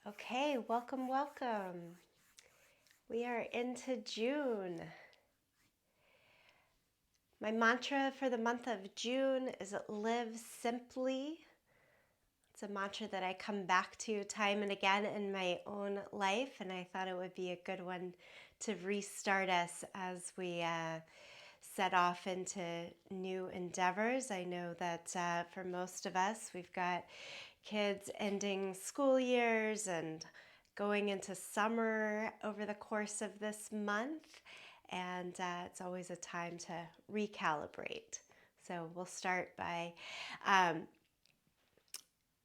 Okay, welcome, welcome. We are into June. My mantra for the month of June is live simply. It's a mantra that I come back to time and again in my own life, and I thought it would be a good one to restart us as we set off into new endeavors. I know that for most of us, we've got kids ending school years and going into summer over the course of this month, and it's always a time to recalibrate. So we'll start by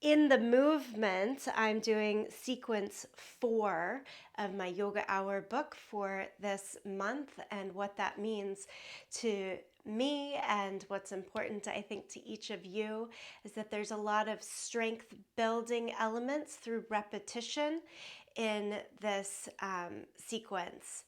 in the movement, I'm doing sequence 4 of my Yoga Hour book for this month, and what that means to me and what's important, I think, to each of you is that there's a lot of strength building elements through repetition in this sequence.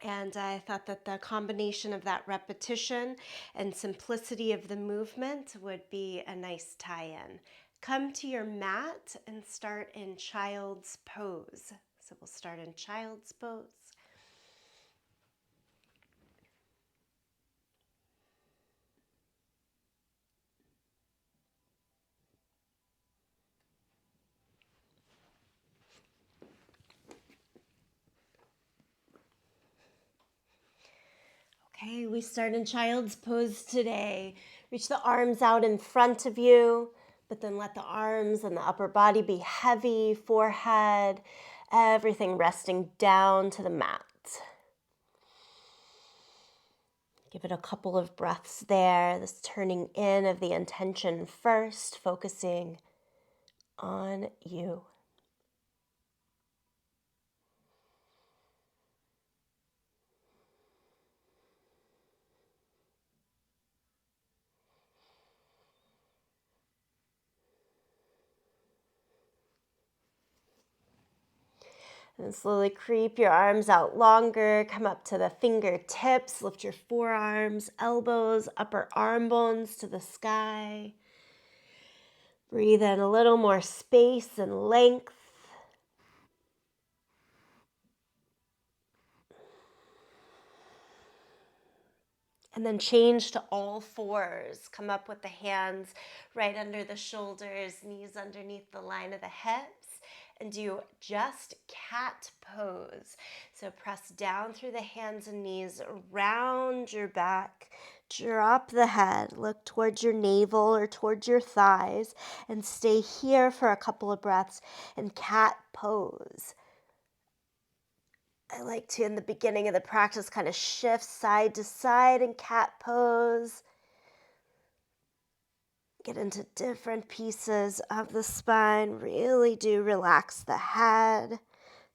And I thought that the combination of that repetition and simplicity of the movement would be a nice tie-in. Come to your mat and start in child's pose. So we'll start in child's pose. Okay, we start in child's pose today. Reach the arms out in front of you, but then let the arms and the upper body be heavy, forehead, everything resting down to the mat. Give it a couple of breaths there, this turning in of the intention first, focusing on you. And slowly creep your arms out longer, come up to the fingertips, lift your forearms, elbows, upper arm bones to the sky. Breathe in a little more space and length. And then change to all fours. Come up with the hands right under the shoulders, knees underneath the line of the hips, and do just cat pose. So press down through the hands and knees, around your back, drop the head, look towards your navel or towards your thighs, and stay here for a couple of breaths in cat pose. I like to, in the beginning of the practice, kind of shift side to side in cat pose. Get into different pieces of the spine. Really do relax the head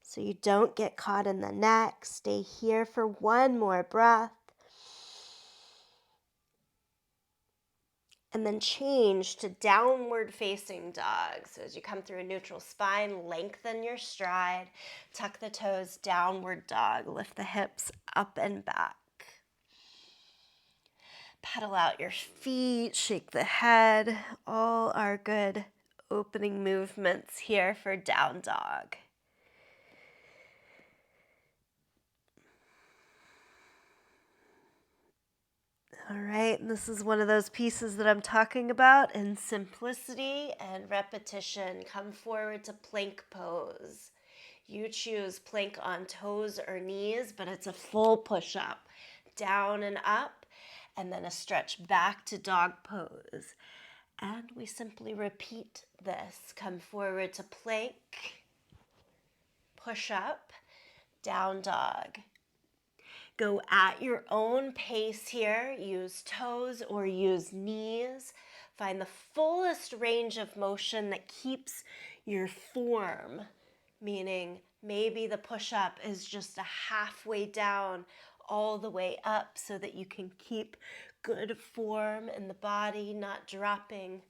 so you don't get caught in the neck. Stay here for one more breath. And then change to downward facing dog. So as you come through a neutral spine, lengthen your stride, tuck the toes, downward dog, lift the hips up and back. Pedal out your feet, shake the head, all our good opening movements here for down dog. All right, and this is one of those pieces that I'm talking about in simplicity and repetition. Come forward to plank pose. You choose plank on toes or knees, but it's a full push-up, down and up, and then a stretch back to dog pose. And we simply repeat this. Come forward to plank, push up, down dog. Go at your own pace here. Use toes or use knees. Find the fullest range of motion that keeps your form, meaning maybe the push-up is just a halfway down all the way up so that you can keep good form in the body, not dropping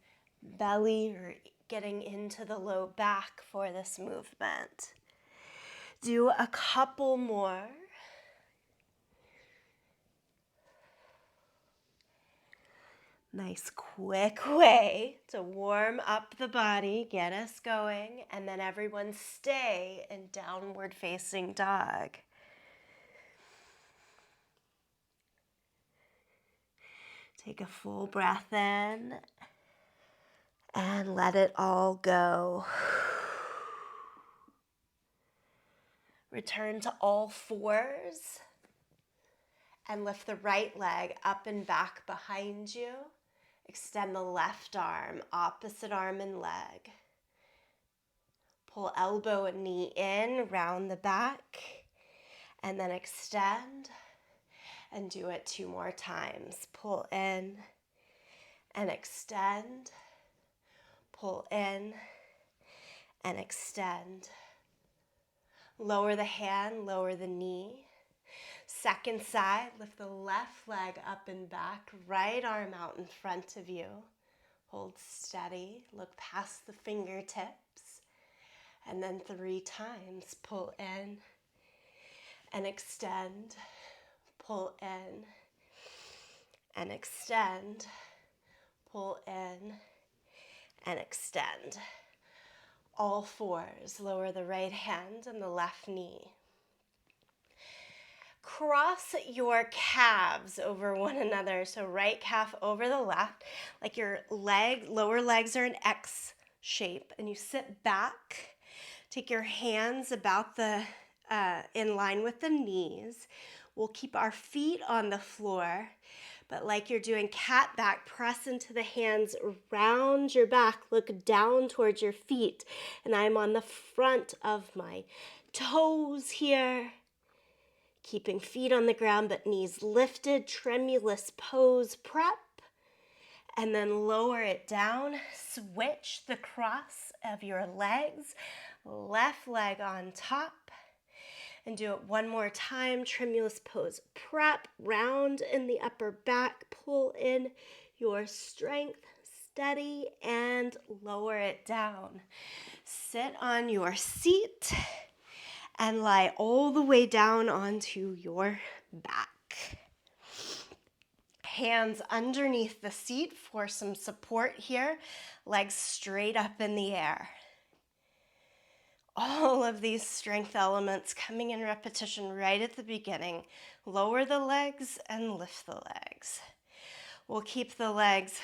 belly or getting into the low back for this movement. Do a couple more. Nice quick way to warm up the body, get us going, and then everyone stay in downward facing dog. Take a full breath in and let it all go. Return to all fours and lift the right leg up and back behind you. Extend the left arm, opposite arm and leg. Pull elbow and knee in, round the back, and then extend and do it 2 more times. Pull in and extend. Pull in and extend. Lower the hand, lower the knee. Second side, lift the left leg up and back, right arm out in front of you. Hold steady, look past the fingertips, and then 3 times. Pull in and extend, pull in and extend, pull in and extend. All fours, lower the right hand and the left knee. Cross your calves over one another. So right calf over the left, like your lower legs are an X shape, and you sit back. Take your hands about in line with the knees. We'll keep our feet on the floor, but like you're doing cat back, press into the hands around your back, look down towards your feet, and I'm on the front of my toes here. Keeping feet on the ground but knees lifted, tremulous pose prep. And then lower it down, switch the cross of your legs, left leg on top. And do it one more time, tremulous pose prep, round in the upper back, pull in your strength, steady, and lower it down. Sit on your seat and lie all the way down onto your back. Hands underneath the seat for some support here. Legs straight up in the air. All of these strength elements coming in repetition right at the beginning. Lower the legs and lift the legs. We'll keep the legs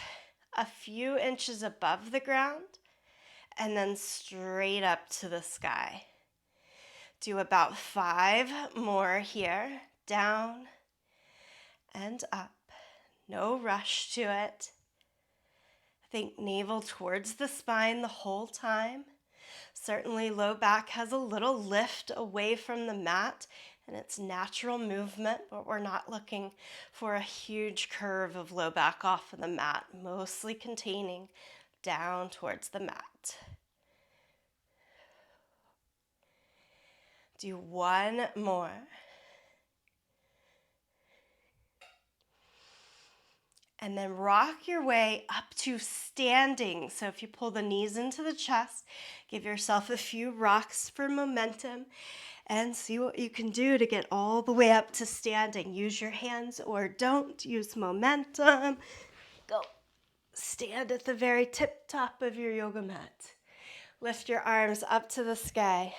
a few inches above the ground and then straight up to the sky. Do about 5 more here, down and up. No rush to it. Think navel towards the spine the whole time. Certainly low back has a little lift away from the mat and it's natural movement, but we're not looking for a huge curve of low back off of the mat, mostly containing down towards the mat. Do 1 more. And then rock your way up to standing. So if you pull the knees into the chest, give yourself a few rocks for momentum and see what you can do to get all the way up to standing. Use your hands or don't. Use momentum. Go. Stand at the very tip top of your yoga mat. Lift your arms up to the sky.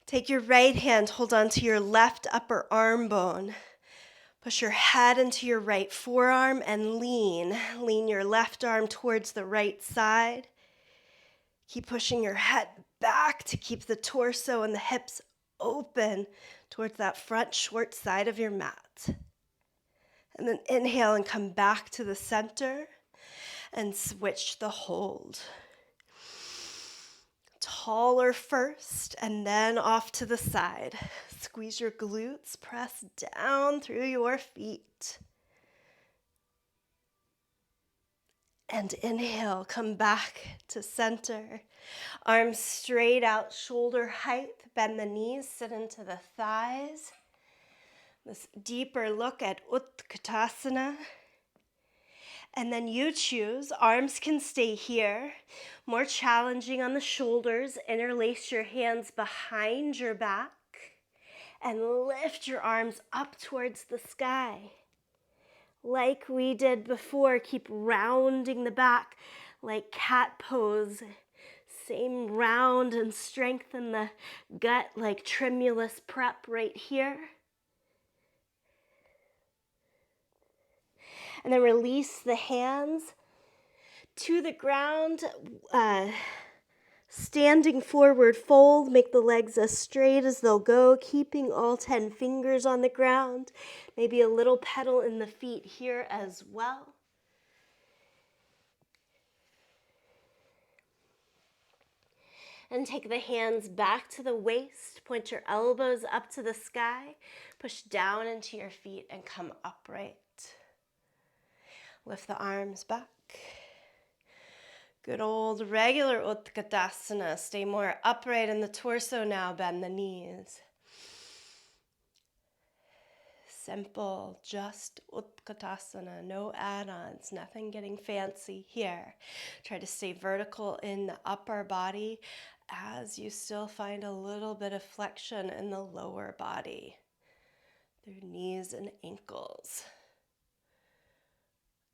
Take your right hand, hold on to your left upper arm bone. Push your head into your right forearm and lean. Lean your left arm towards the right side. Keep pushing your head back to keep the torso and the hips open towards that front short side of your mat. And then inhale and come back to the center and switch the hold. Taller first and then off to the side. Squeeze your glutes, press down through your feet. And inhale, come back to center. Arms straight out, shoulder height, bend the knees, sit into the thighs. This deeper look at Utkatasana. And then you choose, arms can stay here. More challenging on the shoulders, interlace your hands behind your back and lift your arms up towards the sky. Like we did before, keep rounding the back like cat pose. Same round and strengthen the gut like tremulous prep right here. And then release the hands to the ground. Standing forward fold, make the legs as straight as they'll go, keeping all 10 fingers on the ground. Maybe a little pedal in the feet here as well. And take the hands back to the waist, point your elbows up to the sky, push down into your feet and come upright. Lift the arms back. Good old regular Utkatasana. Stay more upright in the torso now, bend the knees. Simple, just Utkatasana, no add-ons, nothing getting fancy here. Try to stay vertical in the upper body as you still find a little bit of flexion in the lower body through knees and ankles.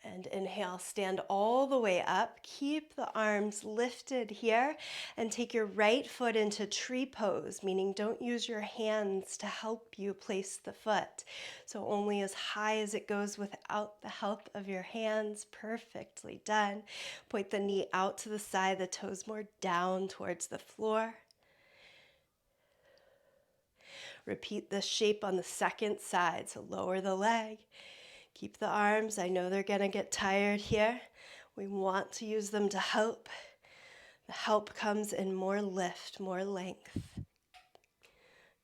And inhale, stand all the way up. Keep the arms lifted here and take your right foot into tree pose, meaning don't use your hands to help you place the foot. So only as high as it goes without the help of your hands. Perfectly done. Point the knee out to the side, the toes more down towards the floor. Repeat this shape on the second side, so lower the leg. Keep the arms. I know they're going to get tired here. We want to use them to help. The help comes in more lift, more length.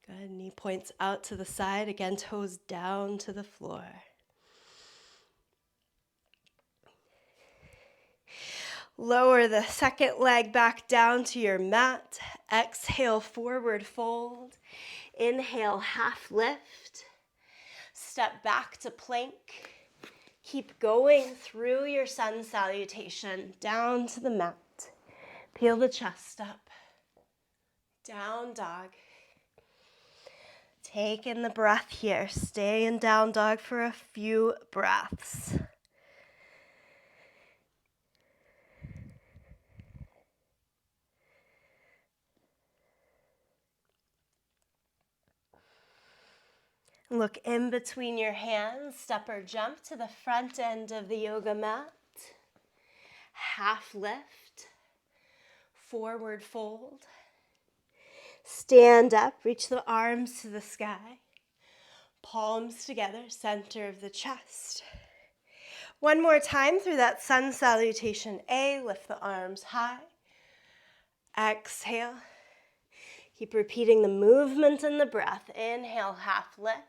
Good. Knee points out to the side. Again, toes down to the floor. Lower the second leg back down to your mat. Exhale, forward fold. Inhale, half lift. Step back to plank. Keep going through your sun salutation, down to the mat. Peel the chest up. Down dog. Take in the breath here. Stay in down dog for a few breaths. Look in between your hands, step or jump to the front end of the yoga mat. Half lift, forward fold. Stand up, reach the arms to the sky. Palms together, center of the chest. One more time through that sun salutation A, lift the arms high. Exhale. Keep repeating the movement and the breath. Inhale, half lift.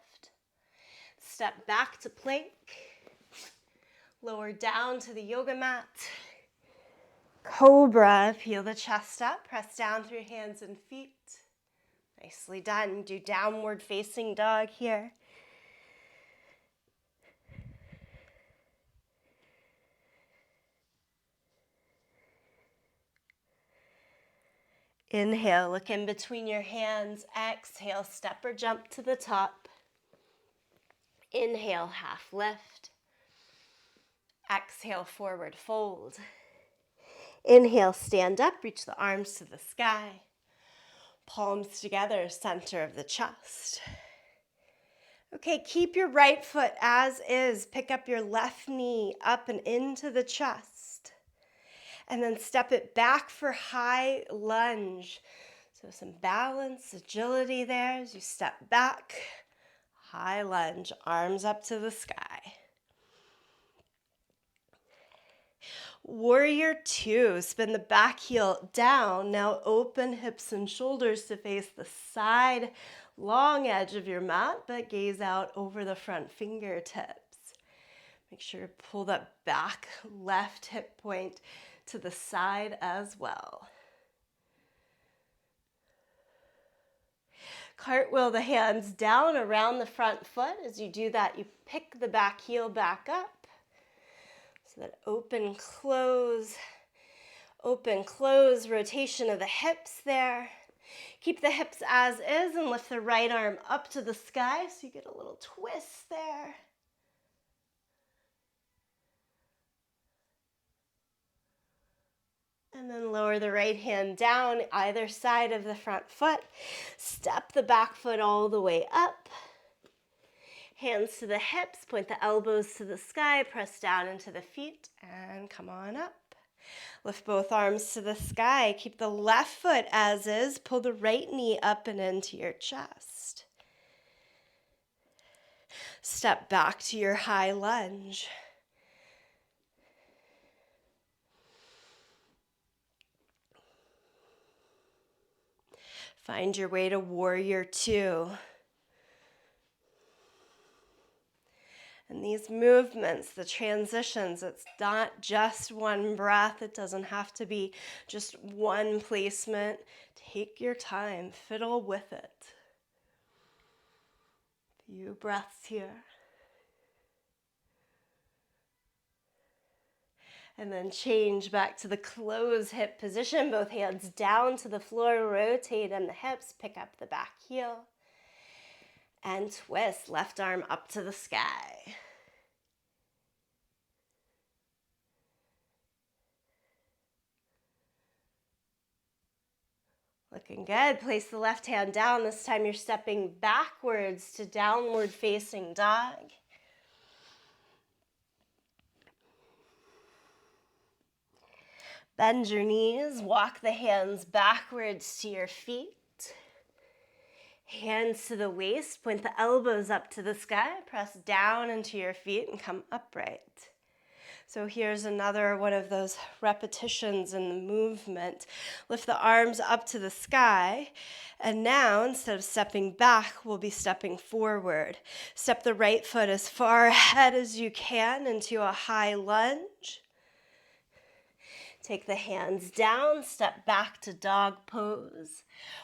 Step back to plank. Lower down to the yoga mat. Cobra, peel the chest up. Press down through hands and feet. Nicely done. Do downward facing dog here. Inhale, look in between your hands. Exhale, step or jump to the top. Inhale, half lift. Exhale, forward fold. Inhale, stand up, reach the arms to the sky. Palms together, center of the chest. Okay, keep your right foot as is. Pick up your left knee up and into the chest. And then step it back for high lunge. So some balance, agility there as you step back. High lunge, arms up to the sky. Warrior two, spin the back heel down. Now open hips and shoulders to face the side, long edge of your mat, but gaze out over the front fingertips. Make sure to pull that back left hip point to the side as well. Cartwheel the hands down around the front foot. As you do that, you pick the back heel back up. So that open, close, rotation of the hips there. Keep the hips as is and lift the right arm up to the sky so you get a little twist there. And then lower the right hand down either side of the front foot. Step the back foot all the way up. Hands to the hips, point the elbows to the sky, press down into the feet, and come on up. Lift both arms to the sky. Keep the left foot as is. Pull the right knee up and into your chest. Step back to your high lunge. Find your way to warrior two. And these movements, the transitions, it's not just one breath. It doesn't have to be just one placement. Take your time, fiddle with it. Few breaths here. And then change back to the closed hip position. Both hands down to the floor, rotate on the hips, pick up the back heel. And twist, left arm up to the sky. Looking good. Place the left hand down. This time you're stepping backwards to downward facing dog. Bend your knees. Walk the hands backwards to your feet. Hands to the waist. Point the elbows up to the sky. Press down into your feet and come upright. So here's another one of those repetitions in the movement. Lift the arms up to the sky. And now, instead of stepping back, we'll be stepping forward. Step the right foot as far ahead as you can into a high lunge. Take the hands down, step back to dog pose.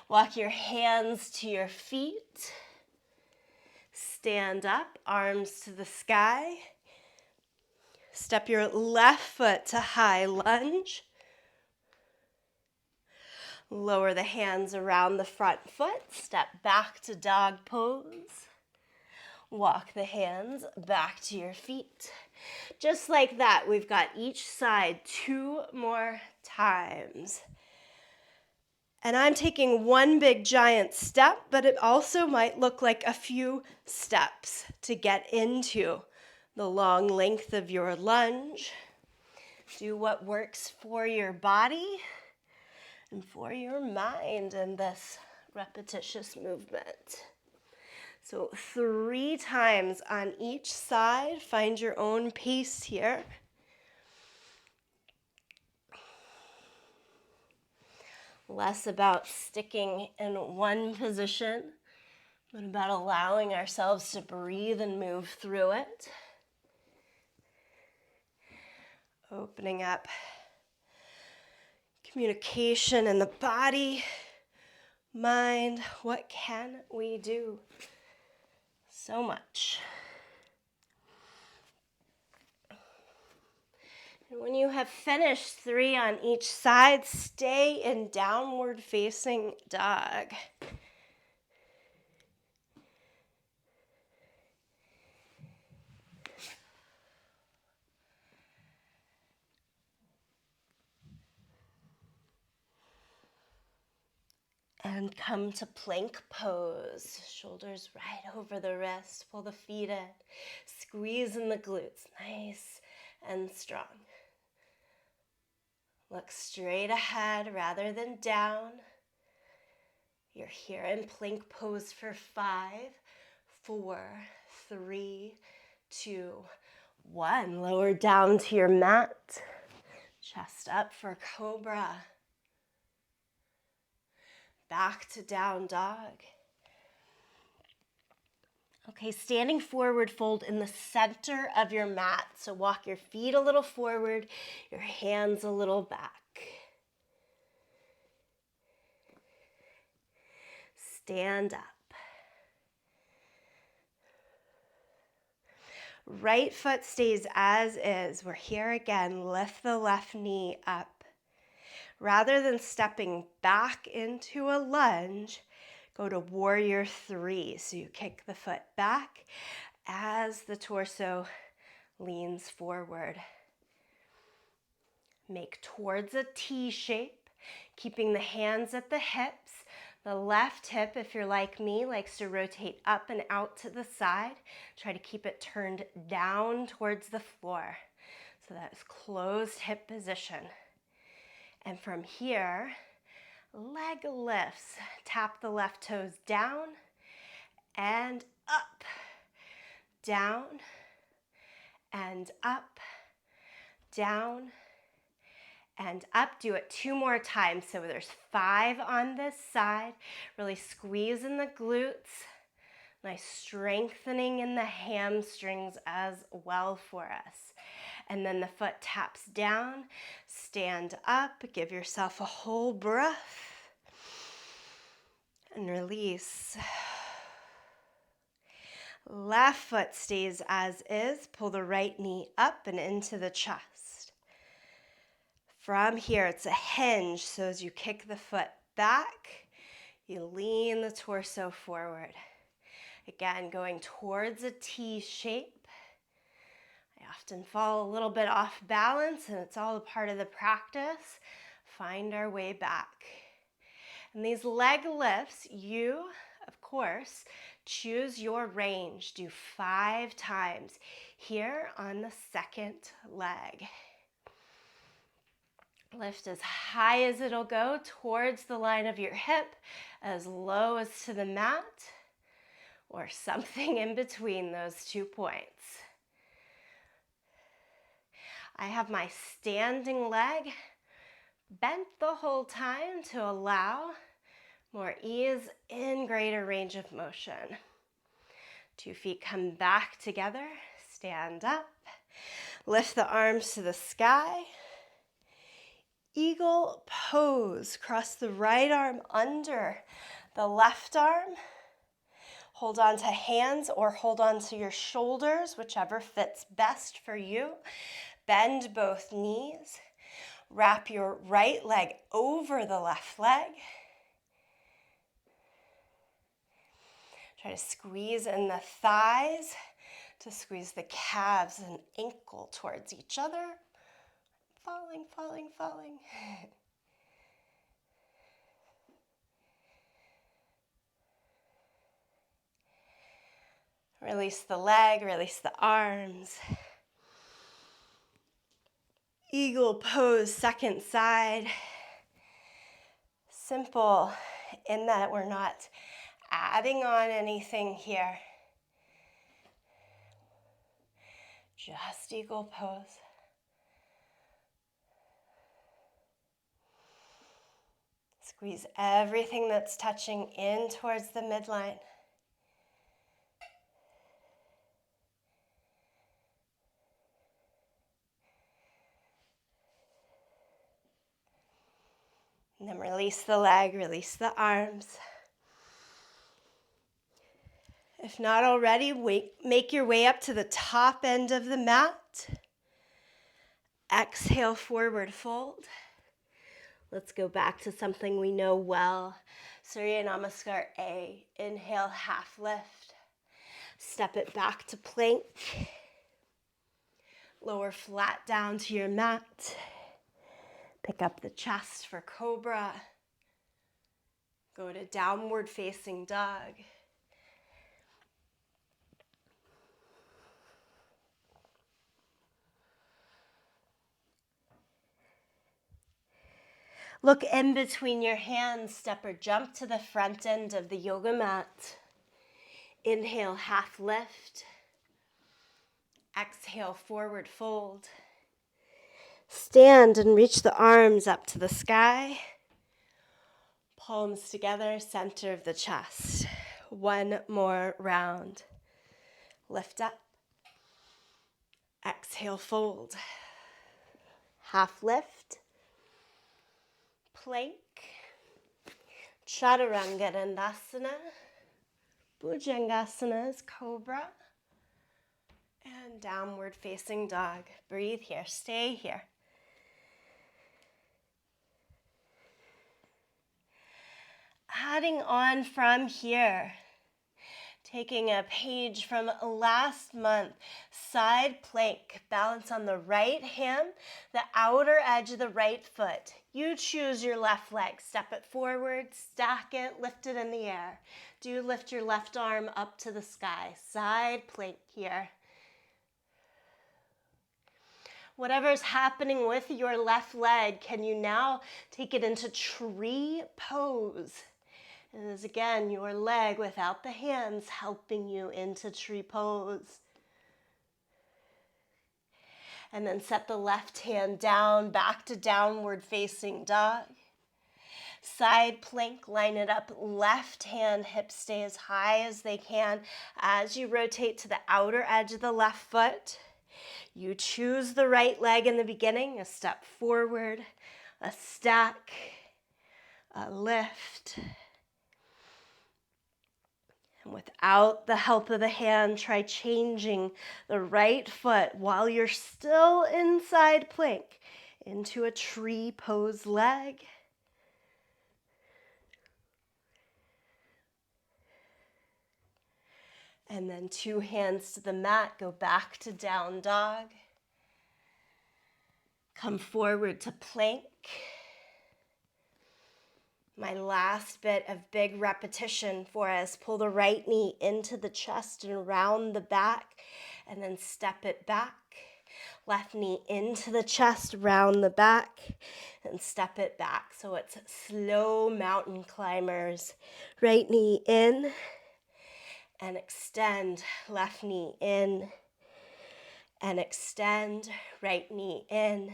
Walk your hands to your feet. Stand up, arms to the sky. Step your left foot to high lunge. Lower the hands around the front foot. Step back to dog pose. Walk the hands back to your feet. Just like that, we've got each side 2 more times. And I'm taking one big giant step, but it also might look like a few steps to get into the long length of your lunge. Do what works for your body and for your mind in this repetitious movement. So 3 times on each side. Find your own pace here. Less about sticking in one position, but about allowing ourselves to breathe and move through it. Opening up communication in the body, mind. What can we do? So much. And when you have finished 3 on each side, stay in downward facing dog. And come to plank pose. Shoulders right over the wrist. Pull the feet in. Squeeze in the glutes. Nice and strong. Look straight ahead rather than down. You're here in plank pose for 5, 4, 3, 2, 1. Lower down to your mat. Chest up for cobra. Back to down dog. Okay, standing forward fold in the center of your mat. So walk your feet a little forward, your hands a little back. Stand up. Right foot stays as is. We're here again. Lift the left knee up. Rather than stepping back into a lunge, go to warrior 3. So you kick the foot back as the torso leans forward. Make towards a T shape, keeping the hands at the hips. The left hip, if you're like me, likes to rotate up and out to the side. Try to keep it turned down towards the floor. So that is closed hip position. And from here, leg lifts. Tap the left toes down and up, down and up, down and up. Do it 2 more times. So there's 5 on this side. Really squeeze in the glutes. Nice strengthening in the hamstrings as well for us. And then the foot taps down. Stand up. Give yourself a whole breath. And release. Left foot stays as is. Pull the right knee up and into the chest. From here, it's a hinge. So as you kick the foot back, you lean the torso forward. Again, going towards a T shape. I often fall a little bit off balance, and it's all a part of the practice. Find our way back. And these leg lifts, you, of course, choose your range. Do 5 times here on the second leg. Lift as high as it'll go towards the line of your hip, as low as to the mat, or something in between those 2 points. I have my standing leg bent the whole time to allow more ease in greater range of motion. 2 feet come back together, stand up, lift the arms to the sky. Eagle pose. Cross the right arm under the left arm. Hold on to hands or hold on to your shoulders, whichever fits best for you. Bend both knees. Wrap your right leg over the left leg. Try to squeeze in the thighs to squeeze the calves and ankle towards each other. Falling, falling, falling. Release the leg, release the arms. Eagle pose, second side. Simple in that we're not adding on anything here. Just eagle pose. Squeeze everything that's touching in towards the midline. And then release the leg, release the arms. If not already, make your way up to the top end of the mat. Exhale, forward fold. Let's go back to something we know well. Surya Namaskar A. Inhale, half lift. Step it back to plank. Lower flat down to your mat. Pick up the chest for cobra. Go to downward facing dog. Look in between your hands, step or jump to the front end of the yoga mat. Inhale, half lift. Exhale, forward fold. Stand and reach the arms up to the sky. Palms together, center of the chest. 1 more round. Lift up. Exhale, fold. Half lift. Plank, Chaturanga Dandasana, Bhujangasana is cobra, and downward facing dog. Breathe here, stay here. Adding on from here, Taking a page from last month, side plank, balance on the right hand, the outer edge of the right foot. You choose your left leg, step it forward, stack it, lift it in the air. Do lift your left arm up to the sky, side plank here. Whatever's happening with your left leg, can you now take it into tree pose? And this is again your leg without the hands helping you into tree pose. And then set the left hand down, back to downward facing dog. Side plank, line it up, left hand, hips stay as high as they can. As you rotate to the outer edge of the left foot, you choose the right leg in the beginning, a step forward, a stack, a lift. And without the help of the hand, try changing the right foot while you're still in side plank into a tree pose leg. And then 2 hands to the mat, go back to down dog. Come forward to plank. My last bit of big repetition for us. Pull the right knee into the chest and around the back, and then step it back. Left knee into the chest, round the back, and step it back. So it's slow mountain climbers. Right knee in, and extend. Left knee in, and extend. Right knee in,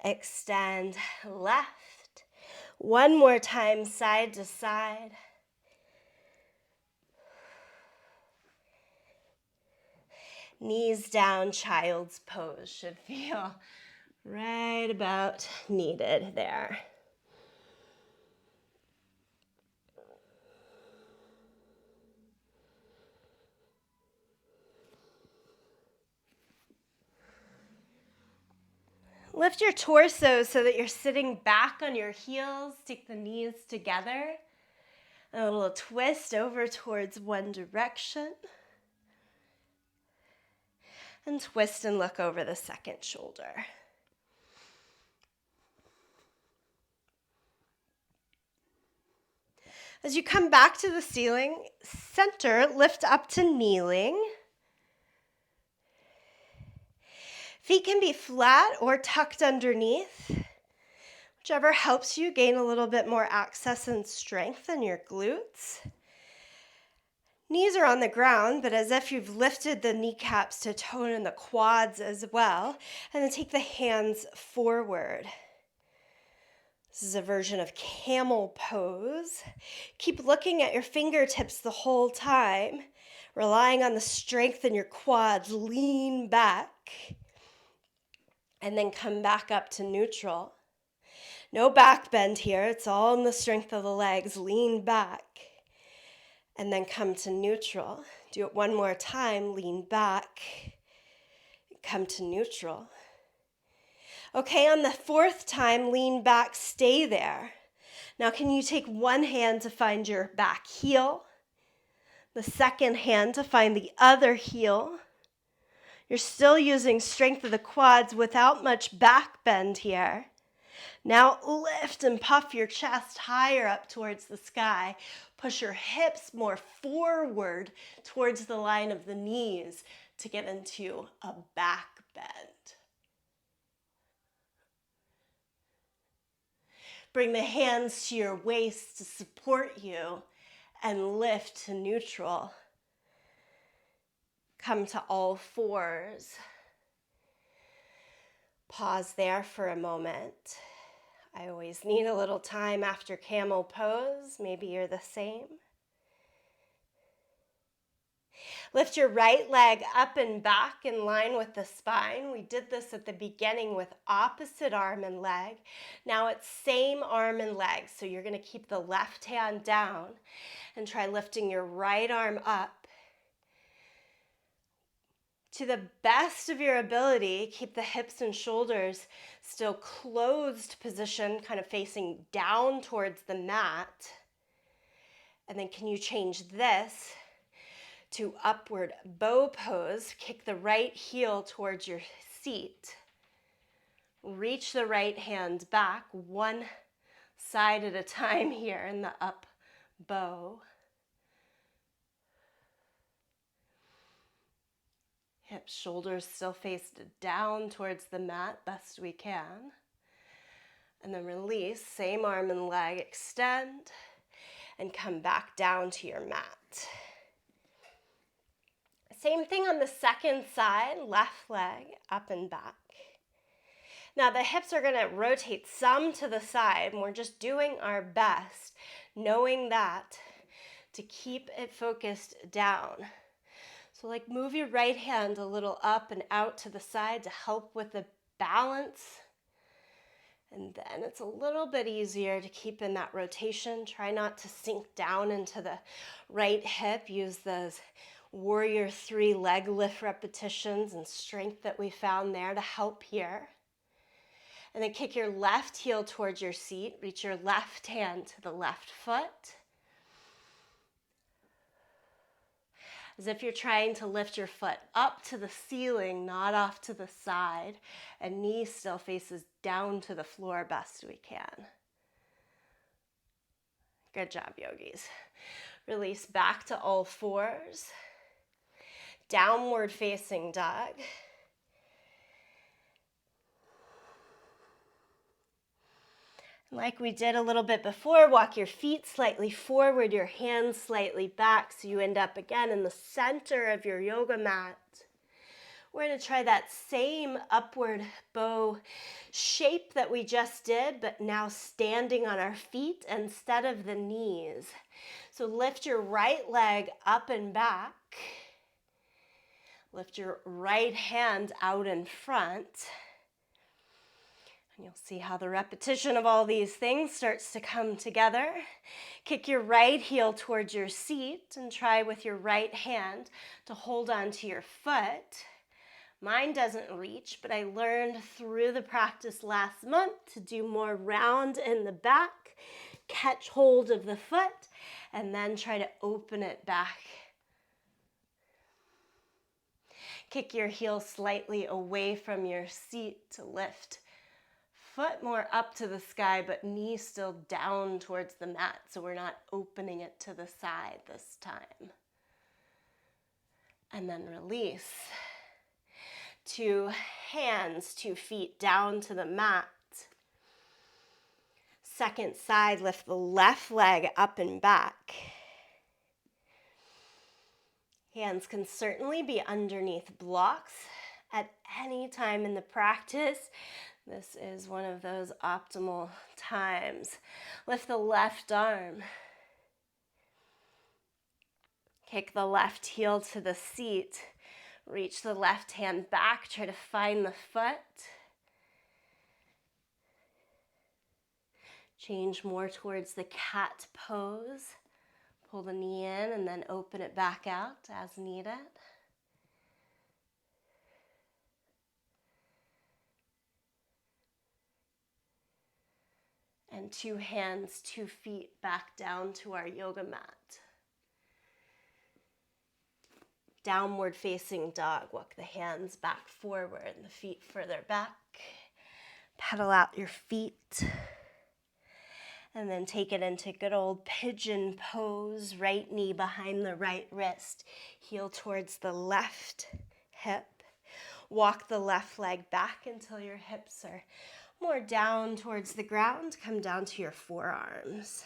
extend. Left. One more time, side to side. Knees down, child's pose should feel right about needed there. Lift your torso so that you're sitting back on your heels. Take the knees together. A little twist over towards one direction. And twist and look over the second shoulder. As you come back to the ceiling, center, lift up to kneeling. Feet can be flat or tucked underneath. Whichever helps you gain a little bit more access and strength in your glutes. Knees are on the ground, but as if you've lifted the kneecaps to tone in the quads as well. And then take the hands forward. This is a version of camel pose. Keep looking at your fingertips the whole time, relying on the strength in your quads. Lean back. And then come back up to neutral. No back bend here. It's all in the strength of the legs. Lean back. And then come to neutral. Do it one more time. Lean back. Come to neutral. Okay, on the 4th time, lean back, stay there. Now, can you take one hand to find your back heel? The second hand to find the other heel. You're still using strength of the quads without much back bend here. Now lift and puff your chest higher up towards the sky. Push your hips more forward towards the line of the knees to get into a back bend. Bring the hands to your waist to support you and lift to neutral. Come to all fours. Pause there for a moment. I always need a little time after camel pose. Maybe you're the same. Lift your right leg up and back in line with the spine. We did this at the beginning with opposite arm and leg. Now it's same arm and leg. So you're going to keep the left hand down and try lifting your right arm up. To the best of your ability, keep the hips and shoulders still closed position, kind of facing down towards the mat. And then can you change this to upward bow pose. Kick the right heel towards your seat. Reach the right hand back, one side at a time here in the up bow. Hips, shoulders still faced down towards the mat, best we can. And then release, same arm and leg, extend, and come back down to your mat. Same thing on the second side, left leg, up and back. Now the hips are gonna rotate some to the side, and we're just doing our best, knowing that, to keep it focused down. So like move your right hand a little up and out to the side to help with the balance. And then it's a little bit easier to keep in that rotation. Try not to sink down into the right hip. Use those Warrior 3 leg lift repetitions and strength that we found there to help here. And then kick your left heel towards your seat. Reach your left hand to the left foot. As if you're trying to lift your foot up to the ceiling, not off to the side, and knee still faces down to the floor best we can. Good job, yogis. Release back to all fours. Downward facing dog. Like we did a little bit before, walk your feet slightly forward, your hands slightly back, so you end up again in the center of your yoga mat. We're going to try that same upward bow shape that we just did, but now standing on our feet instead of the knees. So lift your right leg up and back. Lift your right hand out in front. And you'll see how the repetition of all these things starts to come together. Kick your right heel towards your seat and try with your right hand to hold onto your foot. Mine doesn't reach, but I learned through the practice last month to do more round in the back, catch hold of the foot, and then try to open it back. Kick your heel slightly away from your seat to lift. Foot more up to the sky, but knee still down towards the mat, so we're not opening it to the side this time. And then release. 2 hands, 2 feet down to the mat. Second side, lift the left leg up and back. Hands can certainly be underneath blocks at any time in the practice. This is one of those optimal times. Lift the left arm. Kick the left heel to the seat. Reach the left hand back. Try to find the foot. Change more towards the cat pose. Pull the knee in and then open it back out as needed. And 2 hands, 2 feet back down to our yoga mat. Downward facing dog. Walk the hands back forward and the feet further back. Pedal out your feet. And then take it into good old pigeon pose. Right knee behind the right wrist. Heel towards the left hip. Walk the left leg back until your hips are more down towards the ground. Come down to your forearms.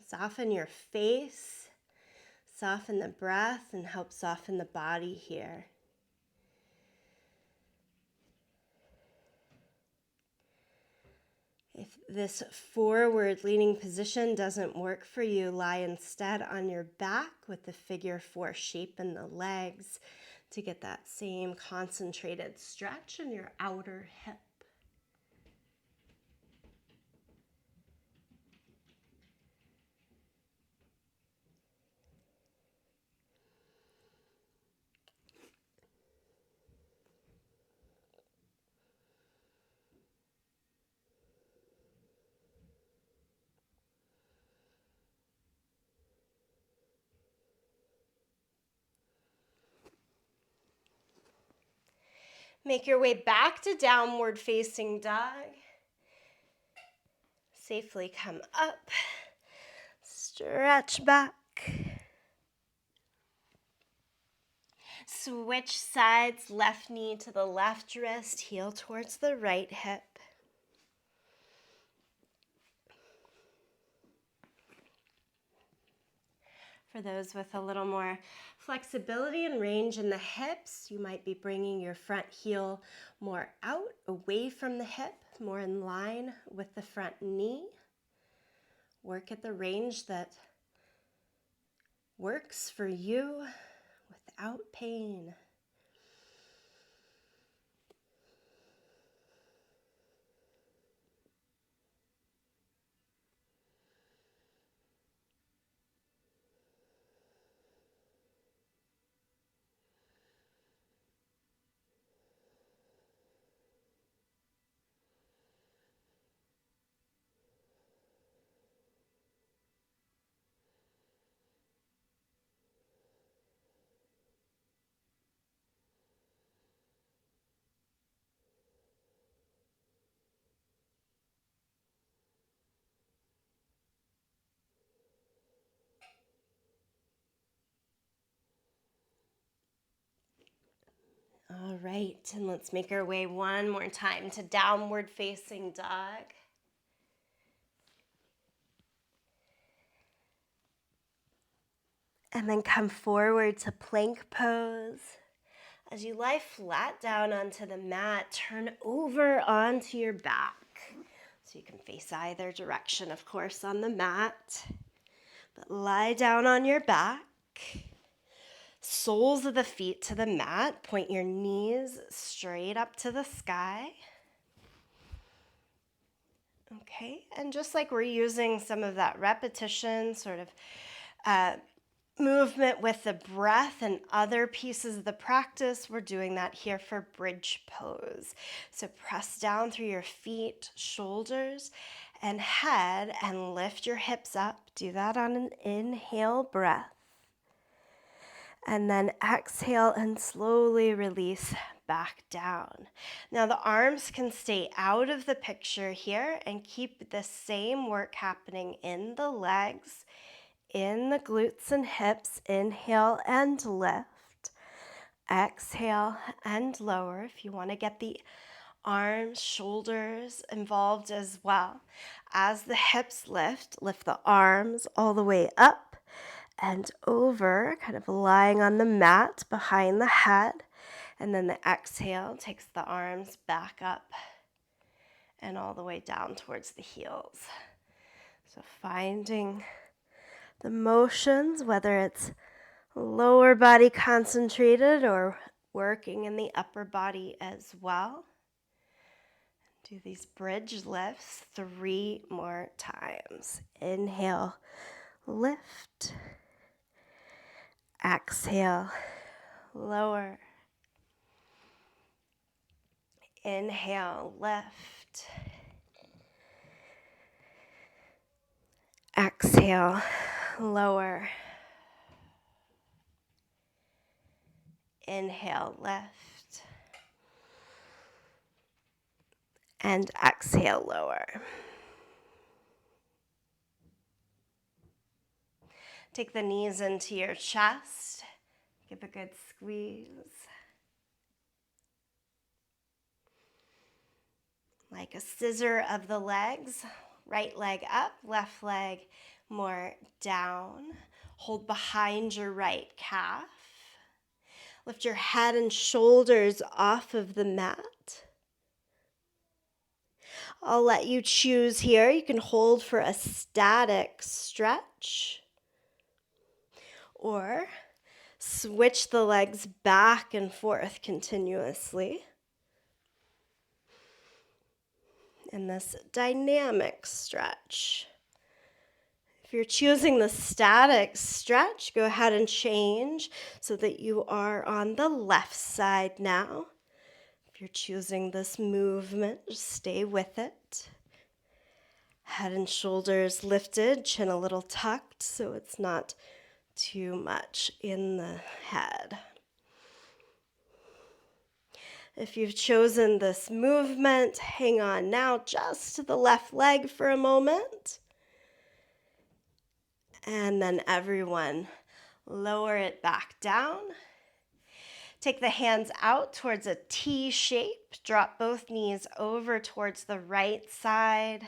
Soften your face, soften the breath, and help soften the body here. If this forward leaning position doesn't work for you, lie instead on your back with the figure 4 shape in the legs to get that same concentrated stretch in your outer hip. Make your way back to downward facing dog. Safely come up. Stretch back. Switch sides, left knee to the left wrist, heel towards the right hip. For those with a little more flexibility and range in the hips, you might be bringing your front heel more out, away from the hip, more in line with the front knee. Work at the range that works for you without pain. All right, and let's make our way one more time to downward facing dog. And then come forward to plank pose. As you lie flat down onto the mat, turn over onto your back. So you can face either direction, of course, on the mat. But lie down on your back. Soles of the feet to the mat. Point your knees straight up to the sky. Okay, and just like we're using some of that repetition, sort of movement with the breath and other pieces of the practice, we're doing that here for bridge pose. So press down through your feet, shoulders, and head, and lift your hips up. Do that on an inhale breath. And then exhale and slowly release back down. Now the arms can stay out of the picture here and keep the same work happening in the legs, in the glutes and hips. Inhale and lift. Exhale and lower. If you want to get the arms, shoulders involved as well. As the hips lift, lift the arms all the way up and over, kind of lying on the mat behind the head. And then the exhale takes the arms back up and all the way down towards the heels. So finding the motions, whether it's lower body concentrated or working in the upper body as well. Do these bridge lifts 3 more times. Inhale, lift. Exhale, lower. Inhale, lift. Exhale, lower. Inhale, lift. And exhale, lower. Take the knees into your chest. Give a good squeeze. Like a scissor of the legs. Right leg up, left leg more down. Hold behind your right calf. Lift your head and shoulders off of the mat. I'll let you choose here. You can hold for a static stretch, or switch the legs back and forth continuously in this dynamic stretch. If you're choosing the static stretch, go ahead and change so that you are on the left side now. If you're choosing this movement, just stay with it. Head and shoulders lifted, chin a little tucked so it's not too much in the head. If you've chosen this movement, hang on now just to the left leg for a moment. And then everyone, lower it back down. Take the hands out towards a T shape. Drop both knees over towards the right side.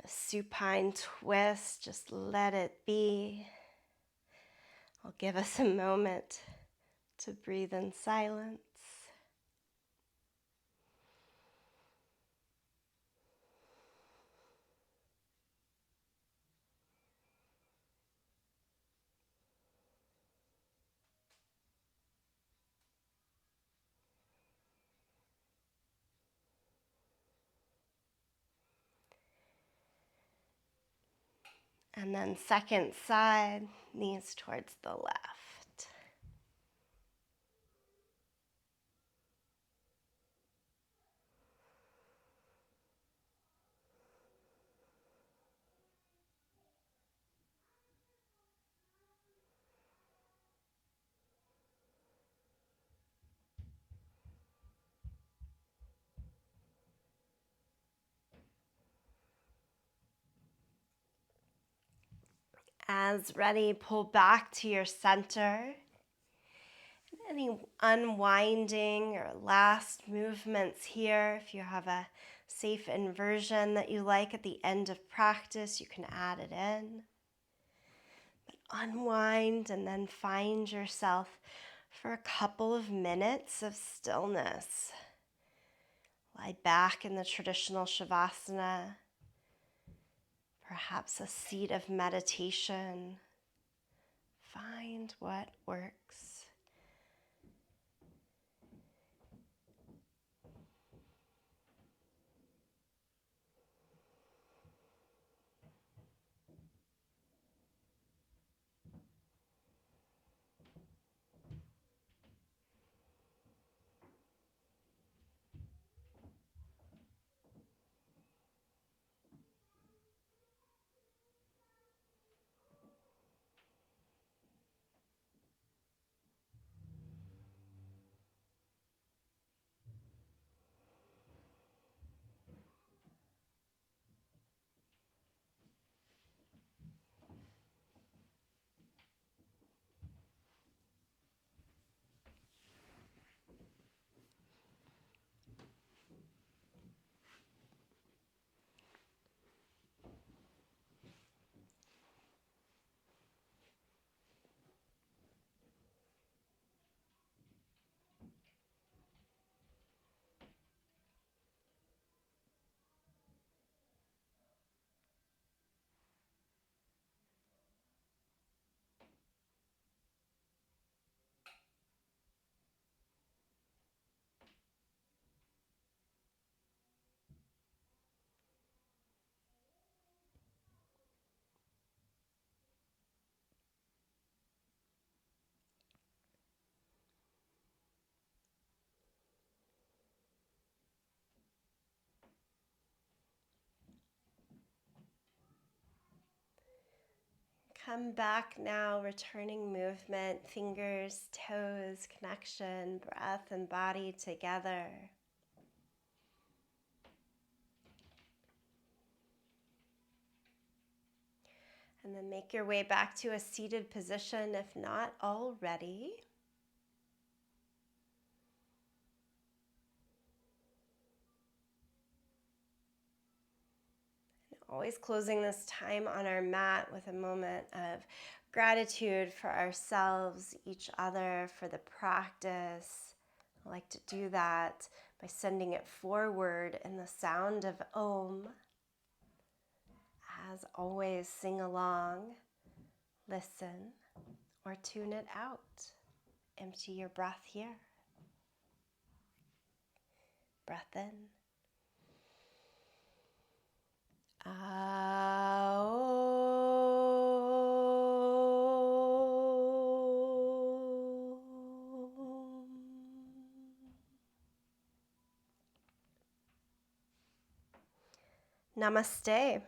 A supine twist, just let it be. I'll give us a moment to breathe in silence. And then second side, knees towards the left. As ready, pull back to your center. Any unwinding or last movements here, if you have a safe inversion that you like at the end of practice, you can add it in. But unwind and then find yourself for a couple of minutes of stillness. Lie back in the traditional Shavasana, perhaps a seat of meditation. Find what works. Come back now, returning movement, fingers, toes, connection, breath and body together. And then make your way back to a seated position if not already. Always closing this time on our mat with a moment of gratitude for ourselves, each other, for the practice. I like to do that by sending it forward in the sound of Om. As always, sing along, listen, or tune it out. Empty your breath here. Breath in. Namaste.